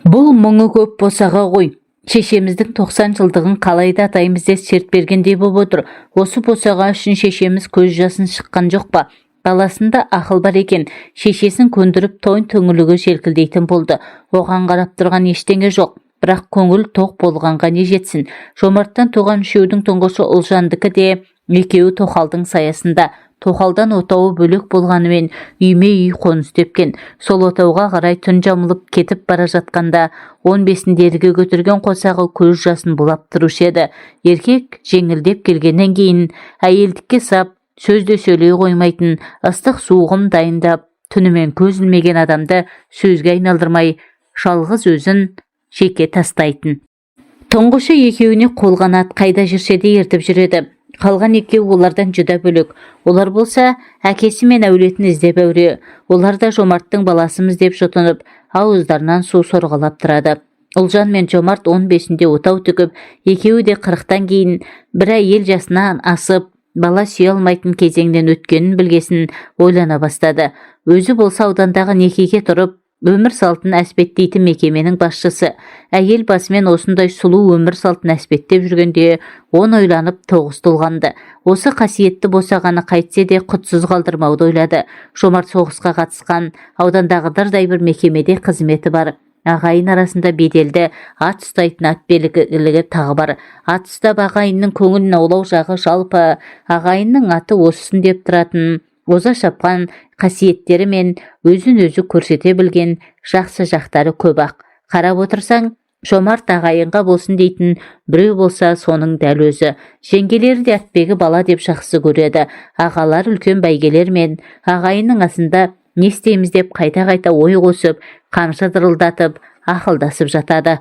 Бұл мұңы көп босаға ғой. Шешеміздің 90 жылдығын қалайда атаймыз деп серт бергендей боп отыр. Осы босаға үшін шешеміз көз жасын шыққан жоқ па? Баласында ақыл бар екен. Шешесін көндіріп тойын түңілігі желкілдейтін болды. Оған қарап тұрған ештеңе жоқ. Бірақ көңіл тоқ болғанға не жетсін. Жомарттан туған үшеудің тұңғышы Ұлжандікі де екеуі тоқалдың саясында. Тоқалдан отауы бөлек болғанымен үйме үй қоныс тепкен. Сол отауға қарай түн жамылып кетіп бара жатқанда 15-дерге көтерген қосағы көз жасын бұлап тұрушы еді. Еркек жеңілдеп келгеннен кейін әйелдікке сап, сөзде сөйлей қоймайтын, ыстық суығым дайындап, түнімен көз ілмеген адамды сөзге айналдырмай, жалғыз өзін жеке тастайтын. Тұңғышы екеуіне қолғанат қайда жүрсе де ертіп жүреді. Қалған екеуі олардан жүдә бөлек. Олар болса, әкесі мен әулетін іздеп әуре. Олар да Жомарттың баласымыз деп жұтынып, ауыздарынан су сорғалап тұрады. Ұлжан мен Жомарт 15-інде отау тігіп, екеуі де 40-тан кейін бір әйел жасынан асып, бала сүйе алмайтын кезеңнен өткенін білгесін ойлана бастады. Өзі болса аудандағы некеге тұрып, өмір салтын әспеттейтін мекеменің басшысы. Әйел басымен осындай сұлу өмір салтын әспеттеп жүргенде он ойланып тоғыз толғанды. Осы қасиетті босағаны қайтсе де құтсыз қалдырмауды ойлады. Жомарт соғысқа қатысқан аудандағы дырдай бір мекемеде қызметі бар. Ағайын арасында беделді ат ұстайтын ат белгілігі тағы бар. Ат ұстап ағайынның көңілін аулау жағы жалпы. Ағайынның аты осысын деп тұратын, оза шапқан қасиеттері мен өзін өзі көрсете білген жақсы жақтары көп ақ. Қарап отырсаң, Жомарт ағайынға болсын дейтін біреу болса соның дәл өзі. Жеңгелері де атбегі бала деп жақсы көреді. Ағалар үлкен бәйгелер мен ағайынның асында не істейміз деп қайта-қайта ой қосып, қамшы дырылдатып, ақылдасып жатады.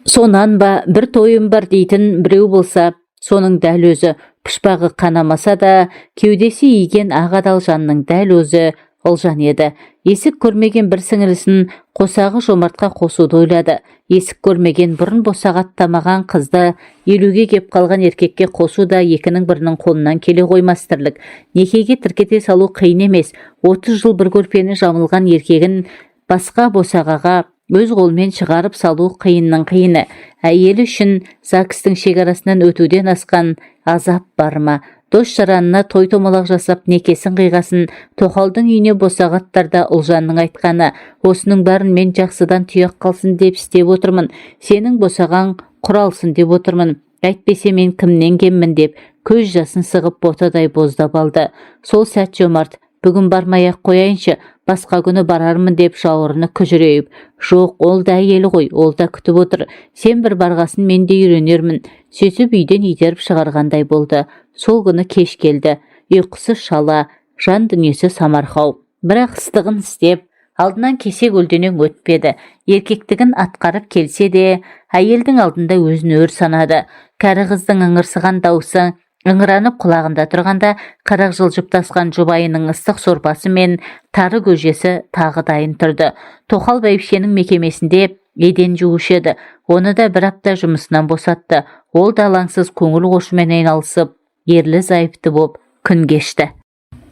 Сонан ба бір тойым бар дейтін біреу болса, соның дәл өзі. Пұшпағы қанамаса да, кеудесі иген ағадал жанның дәл өзі Ұлжан еді. Есік көрмеген бір сіңілісін қосағы Жомартқа қосуды ойлады. Есік көрмеген бұрын босағаттамаған қызды 50-ге кеп қалған еркекке қосу да екінің бірінің қолынан келе қоймас тірлік. Некеге тіркете салу қиын емес. 30 жыл бір көрпені жамылған еркегін басқа босағаға өз қолмен шығарып салу қиынның қиыны. Әйелі үшін ЗАГСтың шекарасынан өтуден асқан азап бар ма? Дос жаранына той-томалақ жасап некесін қиғасын тоқалдың үйіне босағаттарда Ұлжанның айтқаны. Осының бәрін мен жақсыдан тұяқ қалсын деп істеп отырмын. Сенің босаған құралсын деп отырмын. Әйтпесе мен кімнен кеммін деп көз жасын сығып ботадай боздап алды. Сол сәт Жомарт, бүгін бармай-ақ қояйыншы, басқа күні барармын деп жауырыны күжірейіп. Жоқ, ол да әйелі ғой, ол да күтіп отыр. Сен бір барғасын мен де үйренермін. Сөйтіп үйден итеріп шығарғандай болды. Сол күні кеш келді. Ұйқысы шала, жан дүниесі самарқау. Бірақ ыстығын істеп, алдынан кесе көлденең өтпеді. Еркектігін атқарып келсе де, әйелдің алдында өзін өр санады. Кәрі қыздың ыңырсыған дауысы ыңыранып құлағында тұрғанда 40 жыл жұптасқан жұбайының ыстық сорпасы мен тары көжесі тағы дайын тұрды. Тоқал бәйбішенің мекемесінде еден жуушы еді. Оны да бір апта жұмысынан босатты. Ол да алаңсыз көңіл қошумен айналысып, ерлі зайыпты боп күн кешті.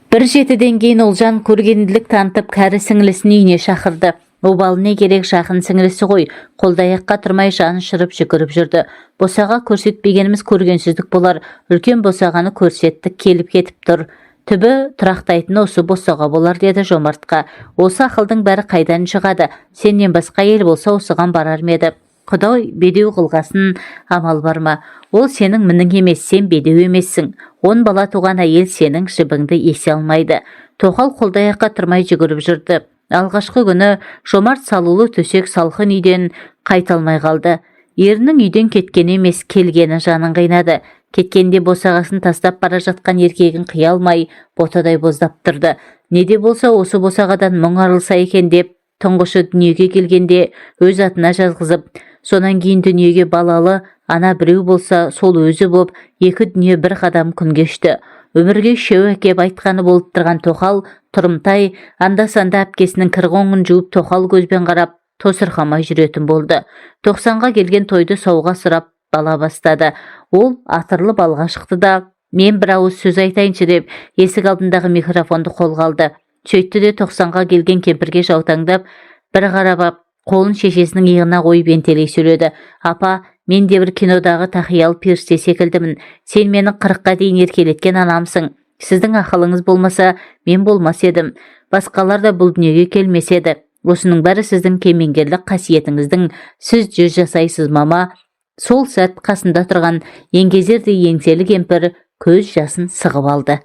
1-7-ден кейін Ұлжан көргенділік танытып кәрі сіңілісін үйіне шақырды. Обалы не керек, жақын сіңілісі ғой. Қолдаяққа тұрмай жаны шырып жүгіріп жүрді. Босаға көрсетпегеніміз көргенсіздік болар. Үлкен босағаны көрсеттік, келіп кетіп тұр. Түбі тұрақтайтыны осы босаға болар деді Жомартқа. Осы ақылдың бәрі қайдан шығады? Сенен басқа ел болса осыған барар ма еді? Құдай бедеу қылғасын, амал бар ма? Ол сенің мінің емес, сен бедеу емессің. 10 бала туған әйел сенің жібіңді есе алмайды. Тоқал қолдаяққа тұрмай жүгіріп жүрді. Алғашқы күні Жомарт салулы төсек салқын үйден қайталмай қалды. Ерінің үйден кеткені емес, келгені жанын қинады. Кеткенде босағасын тастап бара жатқан еркегін қия алмай, ботадай боздап тұрды. Не де болса осы босағадан мұң арылса екен деп, тұңғышы дүниеге келгенде өз атына жазғызып, сонан кейін дүниеге балалы ана біреу болса сол өзі боп, екі дүние бір қадам күн кешті. Өмірге үшеу әкеп айтқаны болып тұрған тоқал Тұрымтай анда-санда әпкесінің кір-қоңын жуып тоқал көзбен қарап тосырқамай жүретін болды. 90-ға келген тойды сауға сұрап бала бастады. Ол атырылып алға шықты да, мен бір ауыз сөз айтайыншы деп есік алдындағы микрофонды қолға алды. Сөйтті де 90-ға келген кемпірге жаутаңдап, бір қарап ап, қолын шешесінің иығына қойып ентелей сөйледі. Апа, мен де бір кинодағы тақиял періште секілдімін. Сен мені 40-қа дейін еркелеткен анамсың. Сіздің ақылыңыз болмаса, мен болмас едім. Басқалар да бұл дүниеге келмес еді. Осының бәрі сіздің кемеңгерлік қасиетіңіздің. Сіз жүз жасайсыз, мама. Сол сәт қасында тұрған еңгезердей еңселі кемпір көз жасын сығып алды.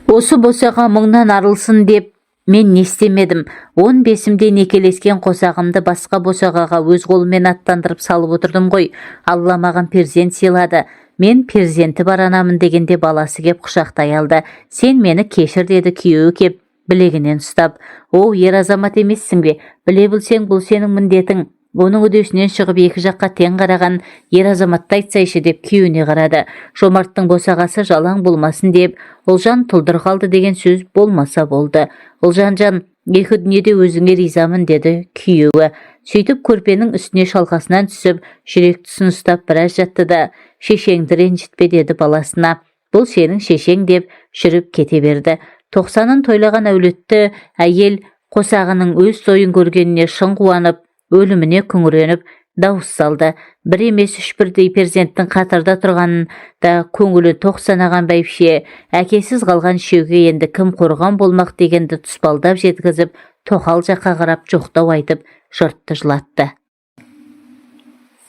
Осы босаға мұңнан арылсын деп мен не істемедім. 15-імде некелескен қосағымды басқа босағаға өз қолыммен аттандырып салып отырдым ғой. Алла маған перзент сыйлады. Мен перзенті бар анамын дегенде баласы кеп құшақтай алды. Сен мені кешір деді күйеуі кеп білегінен ұстап. О, ер азамат емессің бе? Біле білсең бұл сенің міндетің. Оның үдесінен шығып екі жаққа тең қараған ер азаматты айтсайшы деп күйеуіне қарады. Жомарттың босағасы жалаң болмасын деп, Ұлжан тұлдыр қалды деген сөз болмаса болды. Ұлжан жан, екі дүниеде өзіңе ризамын деді күйеуі. Сөйтіп көрпенің үстіне шалқасынан түсіп, жүрек тұсын ұстап біраз жатты да, шешеңді ренжітпе деді баласына. Бұл сенің шешең деп жүріп кете берді. 90-ын тойлаған әулетті әйел қосағының өз тойын көргеніне шын қуанып, өліміне күңіреніп дауыс салды. Бір емес үш бірдей перзенттің қатарда тұрғанын да көңілі тоқ санаған бәйбіше, әкесіз қалған үшеуге енді кім қорған болмақ дегенді тұспалдап жеткізіп, тоқал жаққа қарап жоқтау айтып, жұртты жылатты.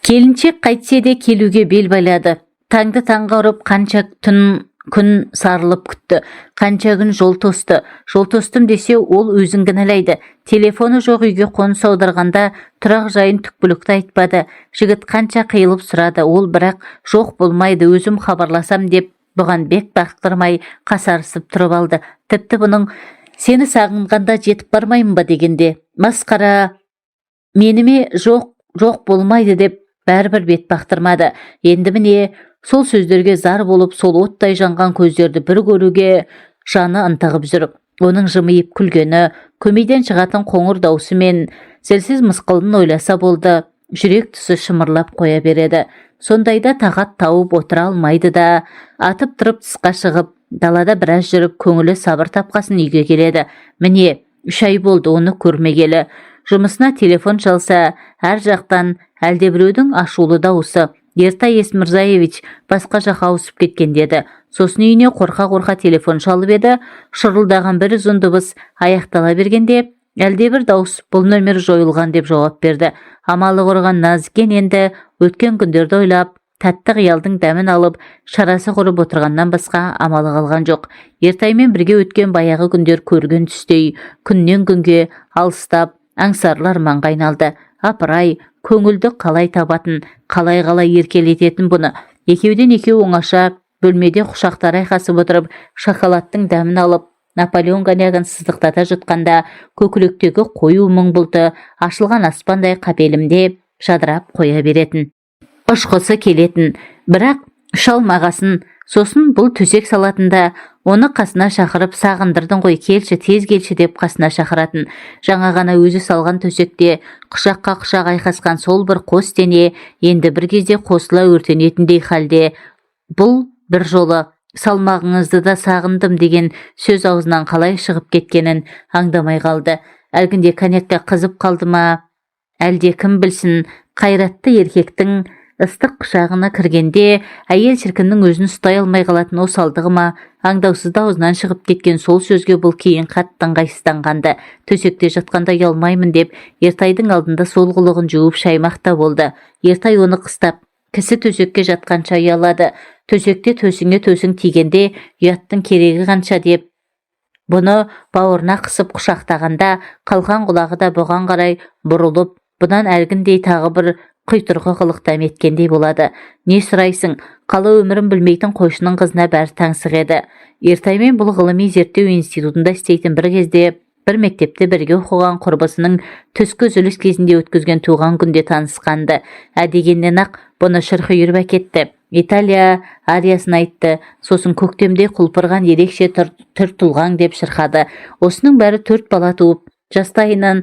Келіншек қайтсе де келуге бел байлады. Таңды таңға ұрып қанша күн сарылып күтті. Қанша күн жол тосты. Жол тостым десе ол өзін кінәлайды. Телефоны жоқ үйге қоныс аударғанда тұрақ жайын түкпілікті айтпады. Жігіт қанша қиылып сұрады. Ол бірақ жоқ болмайды, өзім хабарласам деп бұған бек бақтырмай қасарысып тұрып алды. Тіпті бұның сені сағынғанда жетіп бармаймын ба дегенде масқара меніме жоқ болмайды деп бәрібір бет бақтырмады. Енді міне сол сөздерге зар болып, сол оттай жанған көздерді бір көруге жаны ынтығып жүр. Оның жымиып күлгені, көмейден шығатын қоңыр даусы мен зілсіз мысқылын ойласа болды, жүрек тұсы шымырлап қоя береді. Сондайда тағат тауып отыра алмайды да, атып тұрып тысқа шығып, далада біраз жүріп, көңілі сабыр тапқасын үйге келеді. Міне, 3 ай болды оны көрмегелі. Жұмысына телефон шалса, әр жақтан әлдебіреудің ашулы дауысы. Ертай Есмірзаевич басқа жаққа ауысып кеткен деді. Сосын үйіне қорқа-қорқа телефон шалып еді. Шырылдаған бір ұзын дыбыс аяқтала бергенде, әлдебір дауыс бұл нөмір жойылған деп жауап берді. Амалы құрған Назикен енді өткен күндерді ойлап, тәтті қиялдың дәмін алып, шарасы құрып отырғаннан басқа амалы қалған жоқ. Ертаймен бірге өткен баяғы күндер көрген түстей, күннен күнге алыстап, аңсарлы арманға айналды. Апырай, көңілді қалай табатын, қалай еркелететін бұны. Екеуден екеу оңаша бөлмеде құшақтар айқасып отырып, шоколадтың дәмін алып, Наполеон коньягын сыздықтата жұтқанда, көкіректегі қою мұң бұлты ашылған аспандай қапелімде жадырап қоя беретін. Ұшқысы келетін, бірақ шалмағасын. Сосын бұл төсек салатында оны қасына шақырып, сағындырдың ғой, келші, тез келші деп қасына шақыратын. Жаңа ғана өзі салған төсекте құшаққа құшақ айқасқан сол бір қос дене енді бір кезде қосыла өртенетіндей халде. Бұл бір жолы салмағыңызды да сағындым деген сөз аузынан қалай шығып кеткенін аңдамай қалды. Әлгінде коньякқа қызып қалды ма, әлде кім білсін, қайратты еркектің ыстық құшағына кіргенде әйел шіркіннің өзін ұстай алмай қалатын осалдығы ма, аңдаусызда аузынан шығып кеткен сол сөзге бұл кейін қатты ыңғайсызданғанды. Төсекте жатқанда ұялмаймын деп Ертайдың алдында сол қылығын жуып шаймақта болды. Ертай оны қыстап, кісі төсекке жатқанша ұялады. Төсекте төсіңе төсің тигенде ұяттың керегі қанша деп бұны бауырына қысып құшақтағанда қалқан құлағы да бұған қарай бұрылып, бұдан әлгіндей тағы бір құйтырқы қылық дәметкендей болады. Не сұрайсың, қала өмірін білмейтін қойшының қызына бәрі таңсық еді. Ертаймен бұл ғылыми зерттеу институтында істейтін бір кезде, бір мектепте бірге оқыған құрбысының түскі үзіліс кезінде өткізген туған күнде танысқанды. Дегеннен ақ бұны шырқы үйіріп әкетті. Италия ариясын айтты, сосын көктемде құлпырған ерекше түр тұлғаң деп шырқады. Осының бәрі 4 бала туып, жастайынан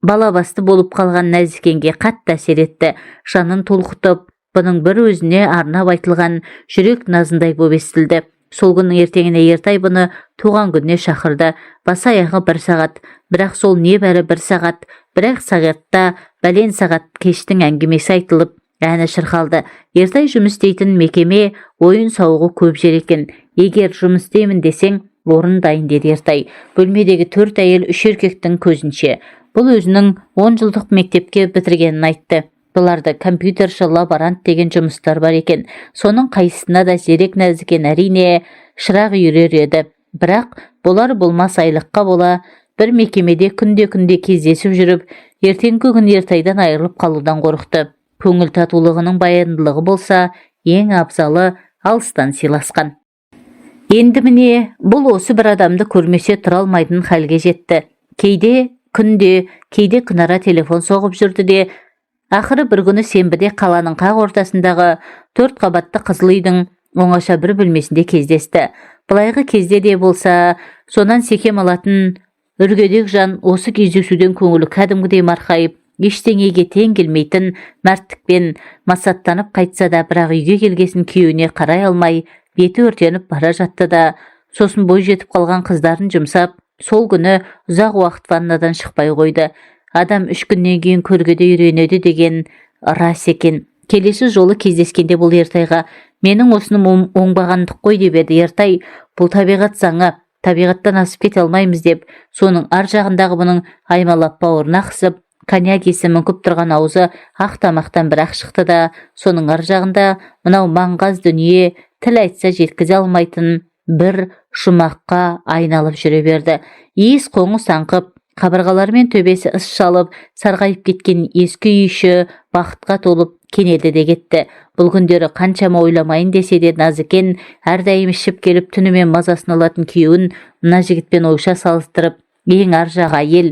балабасты болып қалған Нәзікенге қатты әсер етті. Жанын толқытып, бұның бір өзіне арнап айтылған жүрек назындай боп естілді. Сол күннің ертеңіне Ертай бұны туған күніне шақырды. Басы аяғы 1 сағат, бірақ сол небәрі 1 сағат Бірақ сағатта бәлен сағат кештің әңгімесі айтылып, әні шырқалды. Ертай жұмыс істейтін мекеме ойын сауығы көп жер екен. Егер жұмыс істеймін десең, орын дайын деді Ертай. Бөлмедегі 4 әйел 3 еркектің көзінше. Бұл өзінің 10 жылдық мектепке бітіргенін айтты. Бұларды компьютерші лаборант деген жұмыстар бар екен. Соның қайсысына да зерек нәзікен әрине шырақ үйрер еді. Бірақ болар болмас айлыққа бола бір мекемеде күнде кездесіп жүріп, ертеңгі күн Ертайдан айырылып қалудан қорықты. Көңіл татулығының баяндылығы болса, ең абзалы алыстан сыйласқан. Енді міне, бұл осы бір адамды көрмесе тұра алмайтын халге жетті. Кейде күнде, кейде күнара телефон соғып жүрді де, ақыры бір күні сенбіде қаланың қақ ортасындағы 4 қабатты қызыл үйдің оңаша бір бөлмесінде кездесті. Былайғы кезде де болса, сонан секем алатын үргедек жан осы кездесуден көңілі кәдімгідей марқайып, ештеңеге тең келмейтін мәрттікпен масаттанып қайтса да, бірақ үйге келгесін күйеуіне қарай алмай, беті өртеніп бара жатты да, сосын бой жетіп қалған қыздарын жұмсап, сол күні ұзақ уақыт ваннадан шықпай қойды. Адам 3 күннен кейін көргеде үйренеді деген рас екен. Келесі жолы кездескенде бұл Ертайға, менің осыным оңбағандық қой деп еді. Ертай, бұл табиғат заңы, табиғаттан асып кете алмаймыз деп, соның ар жағындағы бұның аймалап бауырына қысып, коньяк иісі мүңкіп тұрған аузы ақ тамақтан бір-ақ шықты да, соның ар жағында мынау маңғаз дүние тіл айтса жеткізе алмайтын бір жұмаққа айналып жүре берді. Иіс қоңы саңқып, қабырғалары мен төбесі ыс шалып, сарғайып кеткен ескі үй іші бақытқа толып кенелді де кетті. Бұл күндері қаншама ойламайын десе де Назыкен әрдайым ішіп келіп түнімен мазасын алатын күйеуін мына жігітпен ойша салыстырып, ең ар жағы әйел,